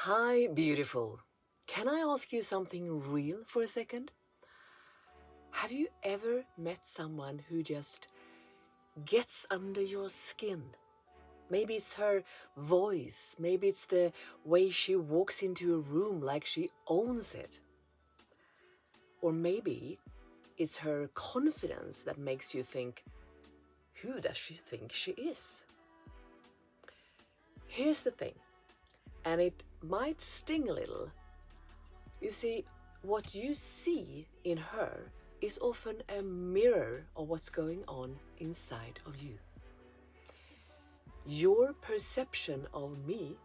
Hi, beautiful. Can I ask you something real for a second? Have you ever met someone who just gets under your skin? Maybe it's her voice, maybe it's the way she walks into a room like she owns it. Or maybe it's her confidence that makes you think, who does she think she is? Here's the thing, and it might sting a little. You see, what you see in her is often a mirror of what's going on inside of you. Your perception of me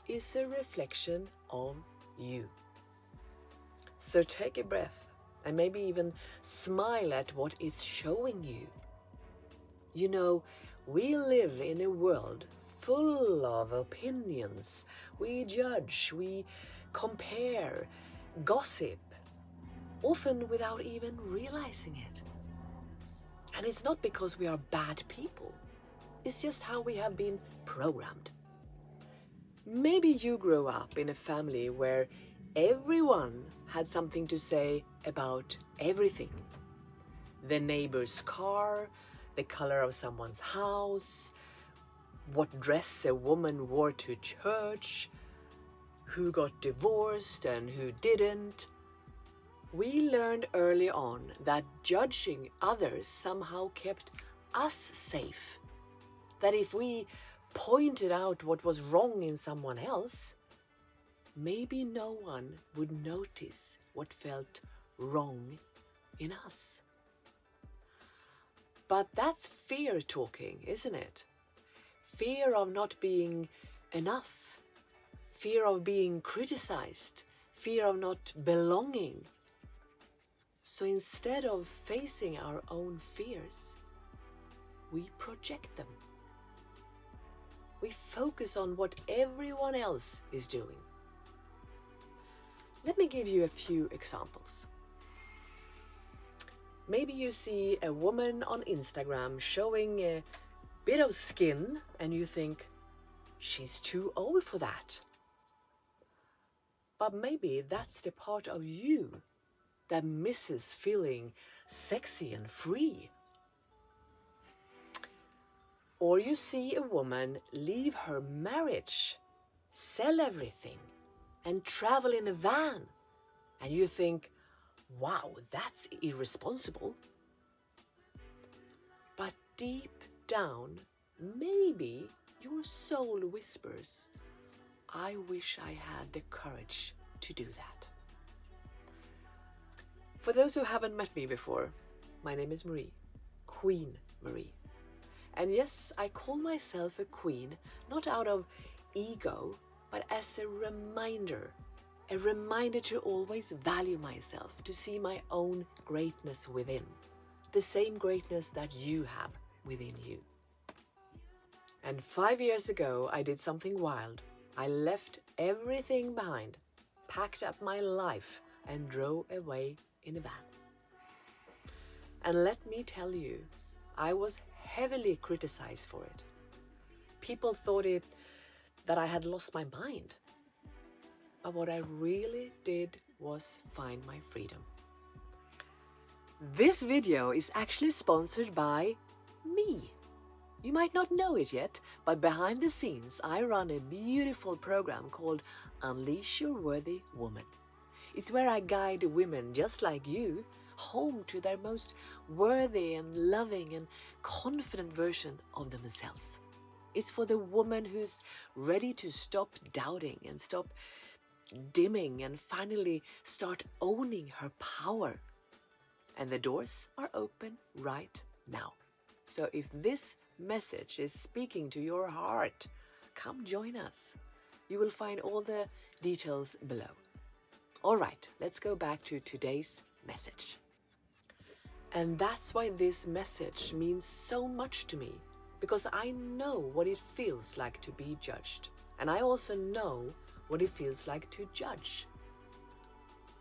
is a reflection of you. So take a breath and maybe even smile at what it's showing you. You know, we live in a world full of opinions. We judge, we compare, gossip, often without even realizing it. And it's not because we are bad people. It's just how we have been programmed. Maybe you grew up in a family where everyone had something to say about everything. The neighbor's car, the color of someone's house, what dress a woman wore to church, who got divorced and who didn't. We learned early on that judging others somehow kept us safe. That if we pointed out what was wrong in someone else, maybe no one would notice what felt wrong in us. But that's fear talking, isn't it? Fear of not being enough, fear of being criticized, fear of not belonging. So instead of facing our own fears, we project them. We focus on what everyone else is doing. Let me give you a few examples. Maybe you see a woman on Instagram showing a bit of skin and you think, she's too old for that. But maybe that's the part of you that misses feeling sexy and free. Or you see a woman leave her marriage, sell everything, and travel in a van, and you think, wow, that's irresponsible. But deep down, maybe your soul whispers, I wish I had the courage to do that. For those who haven't met me before, my name is Marie, Queen Marie. And yes, I call myself a queen, not out of ego, but as a reminder to always value myself, to see my own greatness within, the same greatness that you have within you. And 5 years ago, I did something wild. I left everything behind, packed up my life, and drove away in a van. And let me tell you, I was heavily criticized for it. People thought that I had lost my mind. But what I really did was find my freedom. This video is actually sponsored by me. You might not know it yet, but behind the scenes I run a beautiful program called Unleash Your Worthy Woman. It's where I guide women just like you home to their most worthy and loving and confident version of themselves. It's for the woman who's ready to stop doubting and stop dimming and finally start owning her power. And the doors are open right now. So if this message is speaking to your heart, come join us. You will find all the details below. All right, let's go back to today's message. And that's why this message means so much to me, because I know what it feels like to be judged. And I also know what it feels like to judge.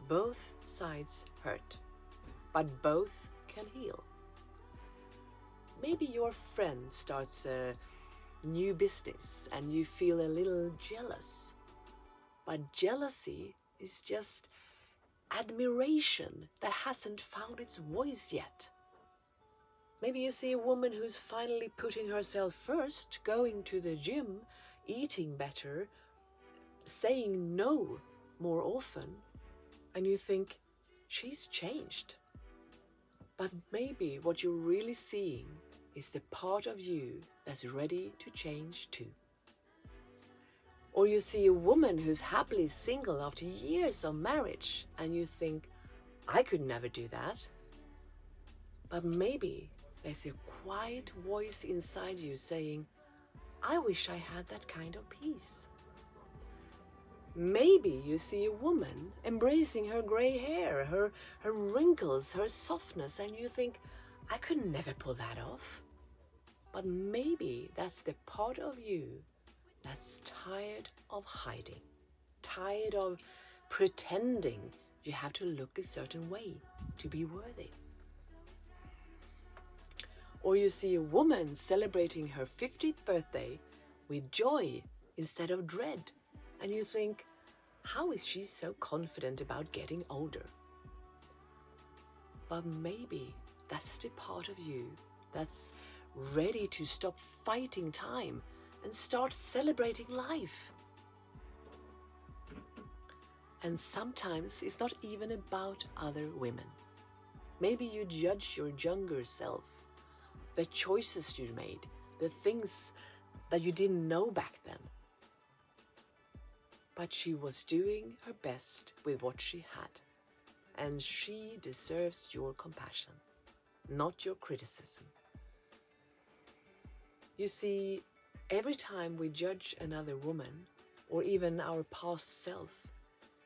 Both sides hurt, but both can heal. Maybe your friend starts a new business and you feel a little jealous. But jealousy is just admiration that hasn't found its voice yet. Maybe you see a woman who's finally putting herself first, going to the gym, eating better, saying no more often, and you think, she's changed. But maybe what you're really seeing is the part of you that's ready to change too. Or you see a woman who's happily single after years of marriage, and you think, I could never do that. But maybe there's a quiet voice inside you saying, I wish I had that kind of peace. Maybe you see a woman embracing her gray hair, her wrinkles, her softness, and you think, I could never pull that off. But maybe that's the part of you that's tired of hiding, tired of pretending you have to look a certain way to be worthy. Or you see a woman celebrating her 50th birthday with joy instead of dread, and you think, how is she so confident about getting older? But maybe that's the part of you that's ready to stop fighting time and start celebrating life. And sometimes it's not even about other women. Maybe you judge your younger self, the choices you made, the things that you didn't know back then. But she was doing her best with what she had, and she deserves your compassion, not your criticism. You see, every time we judge another woman, or even our past self,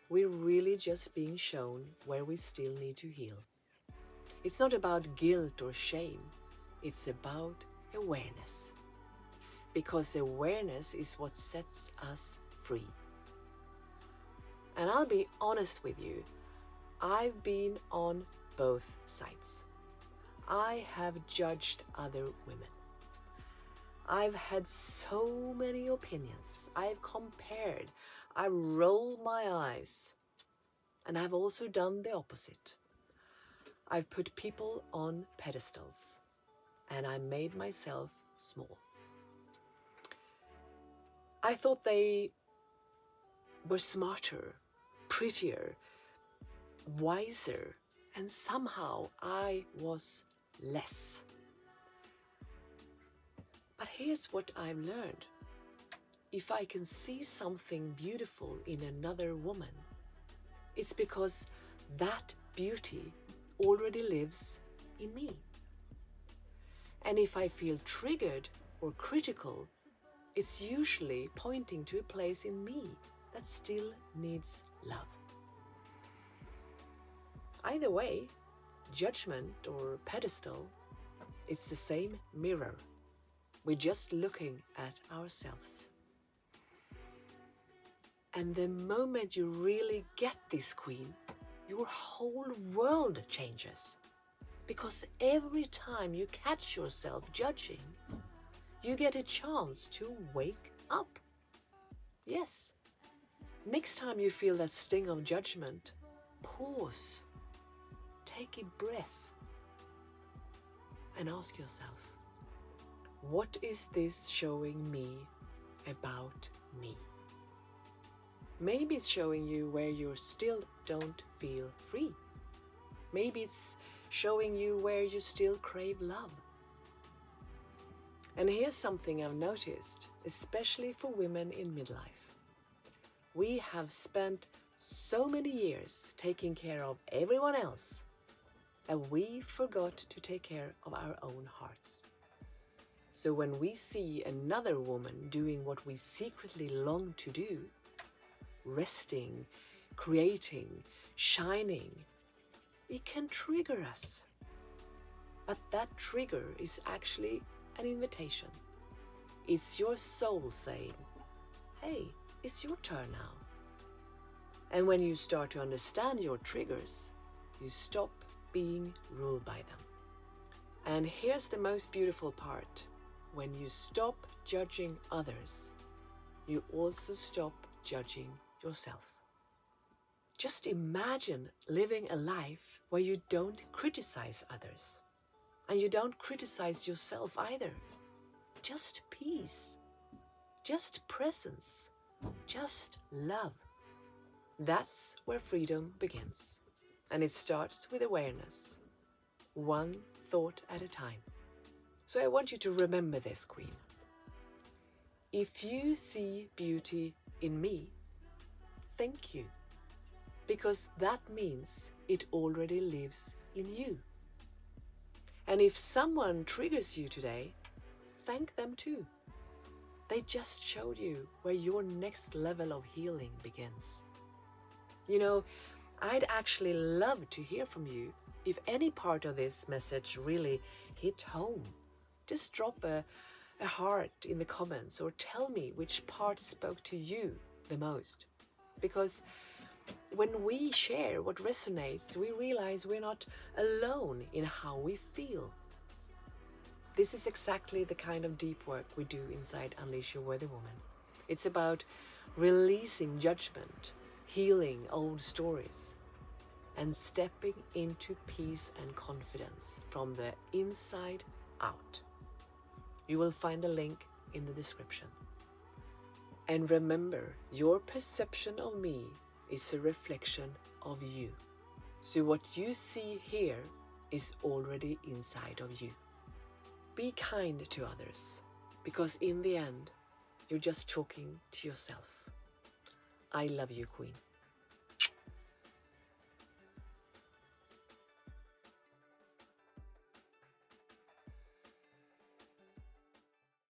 we're really just being shown where we still need to heal. It's not about guilt or shame, it's about awareness. Because awareness is what sets us free. And I'll be honest with you, I've been on both sides. I have judged other women. I've had so many opinions. I've compared. I rolled my eyes. And I've also done the opposite. I've put people on pedestals. And I made myself small. I thought they were smarter, prettier, wiser, and somehow I was less. But here's what I've learned. If I can see something beautiful in another woman, it's because that beauty already lives in me. And if I feel triggered or critical, it's usually pointing to a place in me that still needs love. Either way, judgment or pedestal, it's the same mirror. We're just looking at ourselves. And the moment you really get this, Queen, your whole world changes. Because every time you catch yourself judging, you get a chance to wake up. Yes. Next time you feel that sting of judgment, pause, take a breath, and ask yourself, what is this showing me about me? Maybe it's showing you where you still don't feel free. Maybe it's showing you where you still crave love. And here's something I've noticed, especially for women in midlife. We have spent so many years taking care of everyone else that we forgot to take care of our own hearts. So when we see another woman doing what we secretly long to do, resting, creating, shining, it can trigger us. But that trigger is actually an invitation. It's your soul saying, hey, it's your turn now. And when you start to understand your triggers, you stop being ruled by them. And here's the most beautiful part. When you stop judging others, you also stop judging yourself. Just imagine living a life where you don't criticize others. And you don't criticize yourself either. Just peace. Just presence. Just love. That's where freedom begins. And it starts with awareness. One thought at a time. So I want you to remember this, Queen. If you see beauty in me, thank you. Because that means it already lives in you. And if someone triggers you today, thank them too. They just showed you where your next level of healing begins. You know, I'd actually love to hear from you. If any part of this message really hit home, just drop a heart in the comments or tell me which part spoke to you the most. Because when we share what resonates, we realize we're not alone in how we feel. This is exactly the kind of deep work we do inside Unleash Your Worthy Woman. It's about releasing judgment, healing old stories, and stepping into peace and confidence from the inside out. You will find the link in the description. And remember, your perception of me is a reflection of you. So what you see here is already inside of you. Be kind to others, because in the end, you're just talking to yourself. I love you, Queen.